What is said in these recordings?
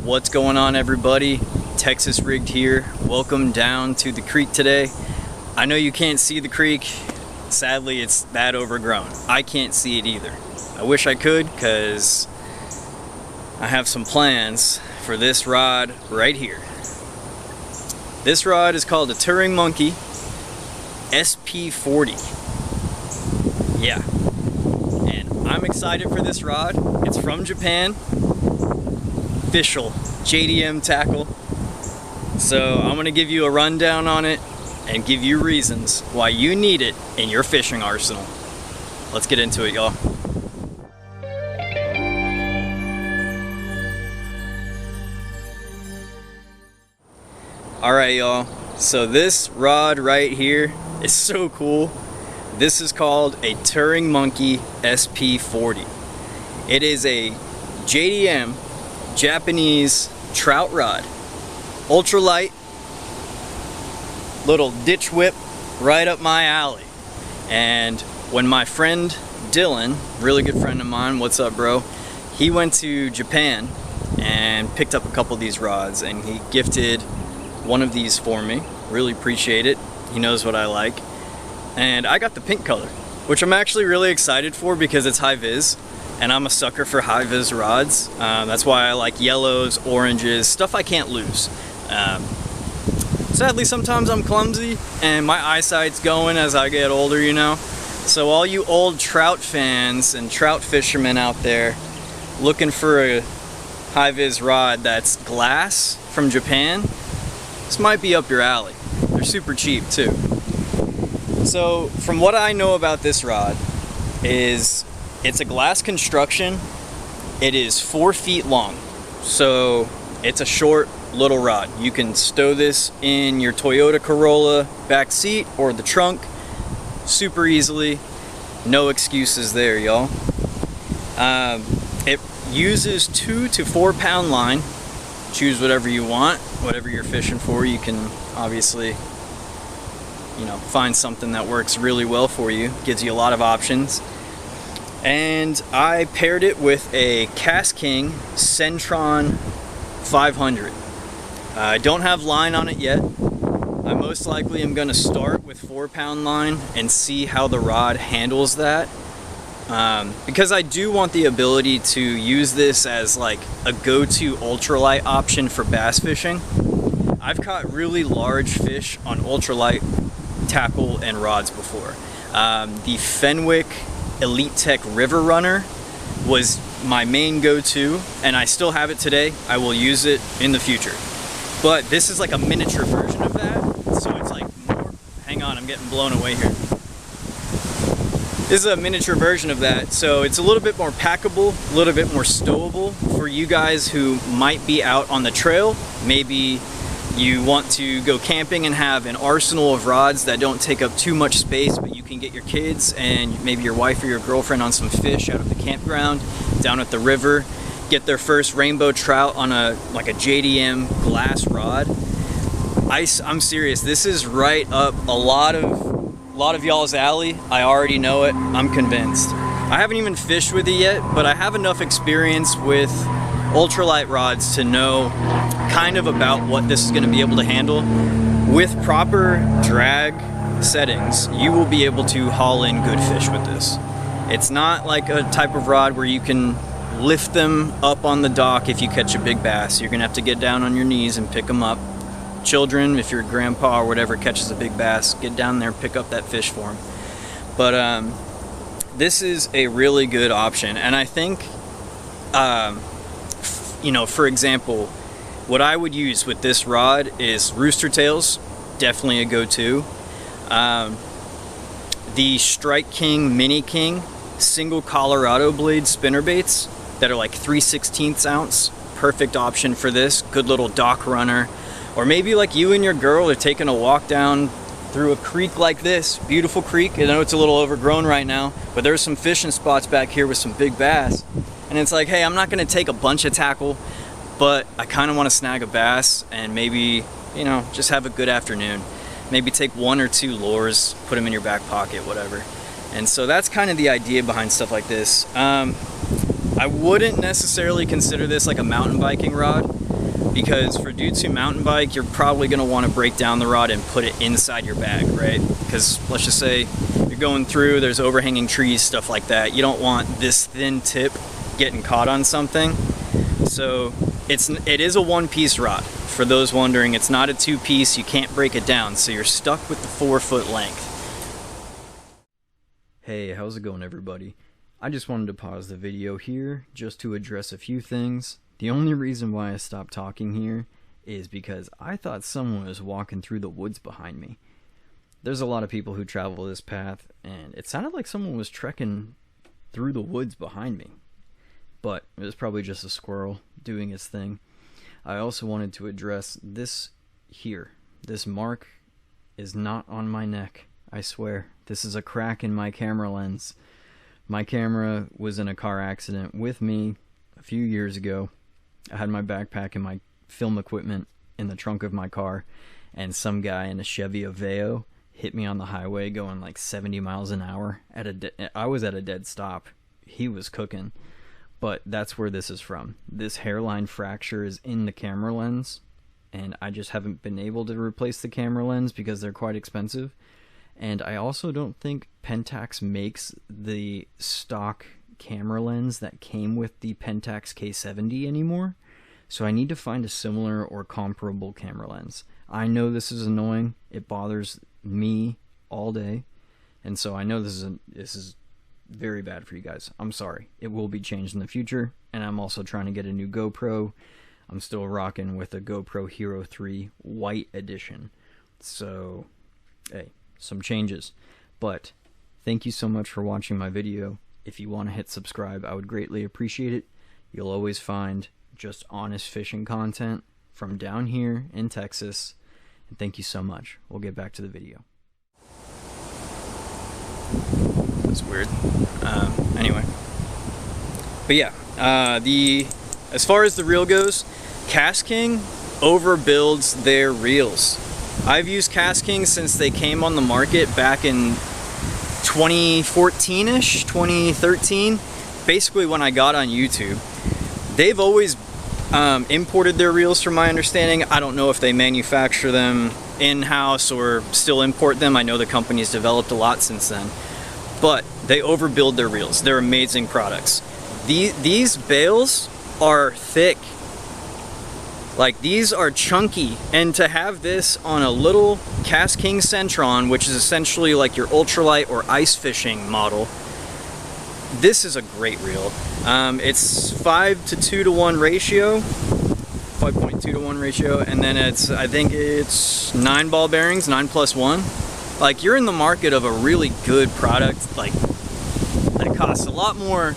What's going on, everybody? TexasRigged here. Welcome down to the creek today. I know you can't see the creek. Sadly, it's that overgrown. I can't see it either. I wish I could, because I have some plans for this rod right here. This rod is called a Turing Monkey SP-40. Yeah. And I'm excited for this rod. It's from Japan. Official JDM tackle. So I'm gonna give you a rundown on it and give you reasons why you need it in your fishing arsenal. Let's get into it, y'all. Alright, y'all, so this rod right here is so cool. This is called a Turing Monkey SP-40. It is a JDM Japanese trout rod. Ultralight, little ditch whip, right up my alley. And when my friend Dylan, really good friend of mine, what's up bro, he went to Japan and picked up a couple of these rods, and he gifted one of these for me. Really appreciate it. He knows what I like. And I got the pink color, which I'm actually really excited for because it's high vis, and I'm a sucker for high vis rods. That's why I like yellows, oranges, stuff I can't lose. Sadly, sometimes I'm clumsy and my eyesight's going as I get older, you know. So all you old trout fans and trout fishermen out there looking for a high vis rod that's glass from Japan, this might be up your alley. They're super cheap too. So from what I know about this rod is it's a glass construction. It is 4 feet long. So it's a short little rod. You can stow this in your Toyota Corolla back seat or the trunk super easily. No excuses there, y'all. It uses 2 to 4 pound line. Choose whatever you want, whatever you're fishing for. You can obviously, you know, find something that works really well for you. Gives you a lot of options. And I paired it with a Kast King Centron 500. I don't have line on it yet. I most likely am going to start with 4 pound line and see how the rod handles that. Because I do want the ability to use this as like a go-to ultralight option for bass fishing. I've caught really large fish on ultralight tackle and rods before. The Fenwick Elite Tech River Runner was my main go-to, and I still have it today. I will use it in the future. But this is like a miniature version of that, so it's like more, hang on, I'm getting blown away here. This is a miniature version of that, so it's a little bit more packable, a little bit more stowable for you guys who might be out on the trail. Maybe you want to go camping and have an arsenal of rods that don't take up too much space, but you can get your kids and maybe your wife or your girlfriend on some fish out of the campground, down at the river, get their first rainbow trout on a JDM glass rod. I'm serious, this is right up a lot of y'all's alley. I already know it, I'm convinced. I haven't even fished with it yet, but I have enough experience with ultralight rods to know kind of about what this is going to be able to handle. With proper drag settings, you will be able to haul in good fish with this. It's not like a type of rod where you can lift them up on the dock if you catch a big bass. You're going to have to get down on your knees and pick them up. Children, if your grandpa or whatever catches a big bass, get down there and pick up that fish for him. But this is a really good option, and I think you know, for example, what I would use with this rod is rooster tails, definitely a go-to. The Strike King Mini King single Colorado blade spinnerbaits that are like 3/16 ounce, perfect option for this. Good little dock runner. Or maybe like you and your girl are taking a walk down through a creek like this, beautiful creek. I know it's a little overgrown right now, but there's some fishing spots back here with some big bass. And it's like, hey, I'm not gonna take a bunch of tackle, but I kind of want to snag a bass and maybe, you know, just have a good afternoon. Maybe take 1 or 2 lures, put them in your back pocket, whatever. And so that's kind of the idea behind stuff like this. I wouldn't necessarily consider this like a mountain biking rod. because for dudes who mountain bike, you're probably going to want to break down the rod and put it inside your bag, right? Because let's just say you're going through, there's overhanging trees, stuff like that. You don't want this thin tip getting caught on something. So it is a one-piece rod. For those wondering, it's not a two-piece. You can't break it down, so you're stuck with the 4-foot length. Hey, how's it going, everybody? I just wanted to pause the video here just to address a few things. The only reason why I stopped talking here is because I thought someone was walking through the woods behind me. There's a lot of people who travel this path, and it sounded like someone was trekking through the woods behind me. But it was probably just a squirrel doing its thing. I also wanted to address this here. This mark is not on my neck, I swear. This is a crack in my camera lens. My camera was in a car accident with me a few years ago. I had my backpack and my film equipment in the trunk of my car, and some guy in a Chevy Aveo hit me on the highway going like 70 miles an hour. I was at a dead stop. He was cooking. But that's where this is from. This hairline fracture is in the camera lens, and I just haven't been able to replace the camera lens because they're quite expensive. And I also don't think Pentax makes the stock camera lens that came with the Pentax K70 anymore. So I need to find a similar or comparable camera lens. I know this is annoying. It bothers me all day. And so I know this is very bad for you guys. I'm sorry. It will be changed in the future. And I'm also trying to get a new GoPro. I'm still rocking with a GoPro Hero 3 White Edition. So, hey, some changes. But thank you so much for watching my video. If you want to hit subscribe, I would greatly appreciate it. You'll always find just honest fishing content from down here in Texas. And thank you so much. We'll get back to the video. That's weird. Anyway. But yeah, as far as the reel goes, Kast King overbuilds their reels. I've used Kast King since they came on the market back in 2014-ish, 2013, basically when I got on YouTube. They've always imported their reels from my understanding. I don't know if they manufacture them in-house or still import them. I know the company's developed a lot since then. But they overbuild their reels. They're amazing products. These bales are thick. Like, these are chunky. And to have this on a little Kast King Centron, which is essentially like your ultralight or ice fishing model, this is a great reel. It's 5:2 to 1 ratio, 5.2 to 1 ratio, and then I think it's 9 ball bearings, 9+1. Like, you're in the market of a really good product, like, that costs a lot more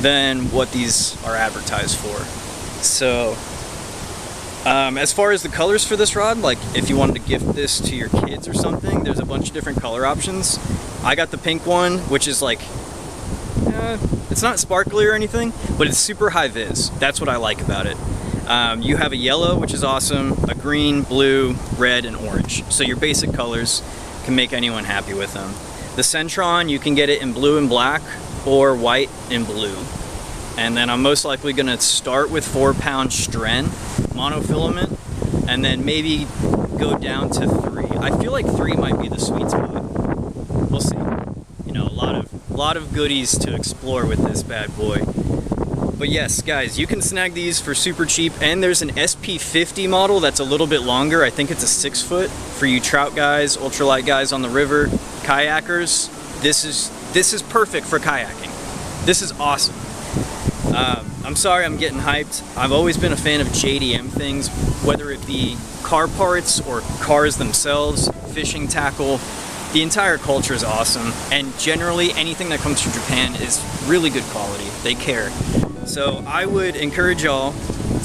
than what these are advertised for. So, as far as the colors for this rod, like, if you wanted to gift this to your kids or something, there's a bunch of different color options. I got the pink one, which is like, it's not sparkly or anything, but it's super high vis. That's what I like about it. You have a yellow, which is awesome, a green, blue, red, and orange. So your basic colors can make anyone happy with them. The Centron, you can get it in blue and black or white and blue. And then I'm most likely going to start with 4-pound Stren monofilament and then maybe go down to 3. I feel like 3 might be the sweet spot. We'll see. You know, a lot of goodies to explore with this bad boy. But yes, guys, you can snag these for super cheap, and there's an SP-40 model that's a little bit longer. I think it's a 6-foot for you trout guys, ultralight guys on the river, kayakers. This is perfect for kayaking. This is awesome. I'm sorry I'm getting hyped. I've always been a fan of JDM things, whether it be car parts or cars themselves, fishing tackle. The entire culture is awesome, and generally anything that comes from Japan is really good quality. They care. So I would encourage y'all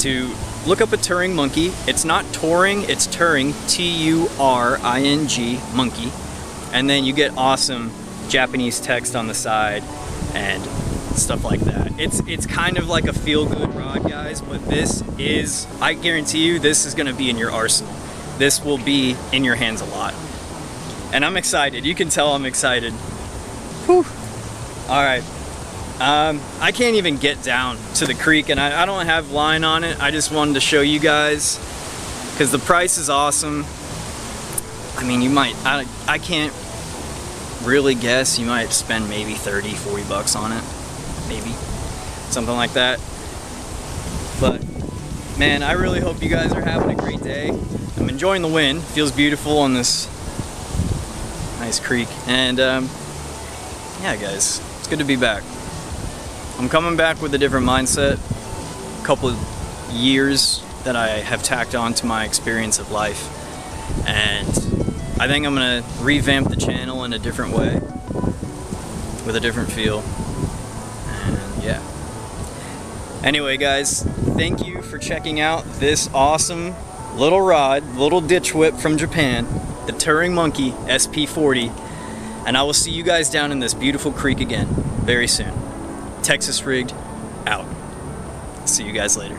to look up a Turing Monkey. It's not Touring, it's Turing, T-U-R-I-N-G, monkey. And then you get awesome Japanese text on the side and stuff like that. It's kind of like a feel-good rod, guys, but this is, I guarantee you, this is gonna be in your arsenal. This will be in your hands a lot. And I'm excited. You can tell I'm excited. Whew. All right. I can't even get down to the creek, and I don't have line on it. I just wanted to show you guys because the price is awesome. I mean, you might, I can't really guess, you might spend maybe 30, 40 bucks on it, maybe something like that. But man, I really hope you guys are having a great day. I'm enjoying the wind, feels beautiful on this nice creek, and yeah guys, it's good to be back. I'm coming back with a different mindset, a couple of years that I have tacked on to my experience of life, and I think I'm gonna revamp the channel in a different way, with a different feel, and yeah. Anyway guys, thank you for checking out this awesome little rod, little ditch whip from Japan, the Turing Monkey SP-40, and I will see you guys down in this beautiful creek again very soon. TexasRigged out. See you guys later.